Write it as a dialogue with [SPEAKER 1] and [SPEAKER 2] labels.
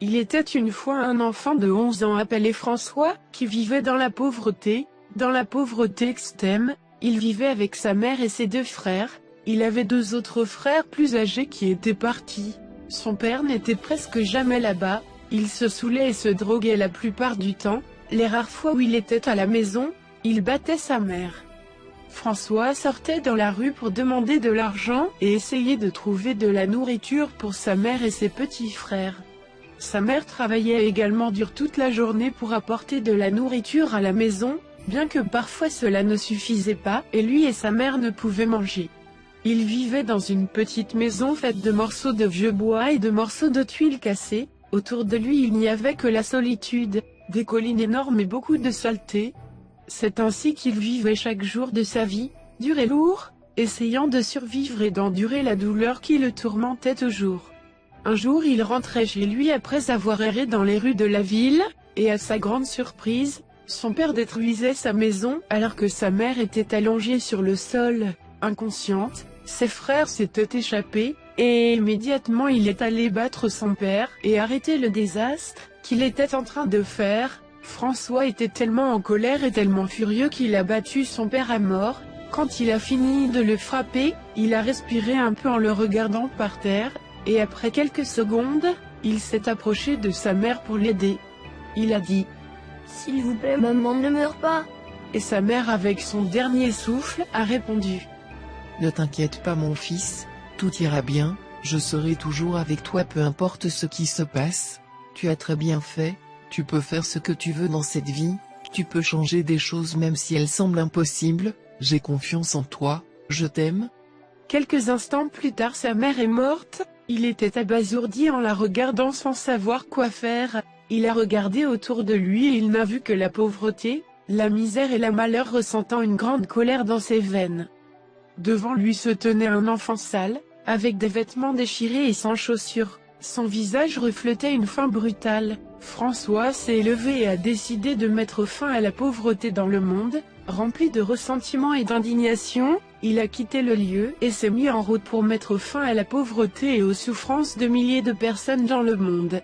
[SPEAKER 1] Il était une fois un enfant de 11 ans appelé François, qui vivait dans la pauvreté extrême. Il vivait avec sa mère et ses 2 frères. Il avait 2 autres frères plus âgés qui étaient partis. Son père n'était presque jamais là-bas. Il se saoulait et se droguait la plupart du temps. Les rares fois où il était à la maison, il battait sa mère. François sortait dans la rue pour demander de l'argent et essayait de trouver de la nourriture pour sa mère et ses petits frères. Sa mère travaillait également dur toute la journée pour apporter de la nourriture à la maison, bien que parfois cela ne suffisait pas, et lui et sa mère ne pouvaient manger. Ils vivaient dans une petite maison faite de morceaux de vieux bois et de morceaux de tuiles cassées. Autour de lui il n'y avait que la solitude, des collines énormes et beaucoup de saleté. C'est ainsi qu'il vivait chaque jour de sa vie, dur et lourd, essayant de survivre et d'endurer la douleur qui le tourmentait toujours. Un jour il rentrait chez lui après avoir erré dans les rues de la ville, et à sa grande surprise, son père détruisait sa maison alors que sa mère était allongée sur le sol, inconsciente. Ses frères s'étaient échappés, et immédiatement il est allé battre son père et arrêter le désastre qu'il était en train de faire. François était tellement en colère et tellement furieux qu'il a battu son père à mort. Quand il a fini de le frapper, il a respiré un peu en le regardant par terre, et après quelques secondes, il s'est approché de sa mère pour l'aider. Il a dit « S'il vous plaît maman, ne meurs pas !» Et sa mère avec son dernier souffle a répondu
[SPEAKER 2] « Ne t'inquiète pas mon fils, tout ira bien, je serai toujours avec toi peu importe ce qui se passe. Tu as très bien fait, tu peux faire ce que tu veux dans cette vie, tu peux changer des choses même si elles semblent impossibles, j'ai confiance en toi, je t'aime. »
[SPEAKER 1] Quelques instants plus tard sa mère est morte. Il était abasourdi en la regardant sans savoir quoi faire. Il a regardé autour de lui et il n'a vu que la pauvreté, la misère et la malheur, ressentant une grande colère dans ses veines. Devant lui se tenait un enfant sale, avec des vêtements déchirés et sans chaussures. Son visage reflétait une faim brutale. François s'est levé et a décidé de mettre fin à la pauvreté dans le monde. Rempli de ressentiment et d'indignation, il a quitté le lieu et s'est mis en route pour mettre fin à la pauvreté et aux souffrances de milliers de personnes dans le monde.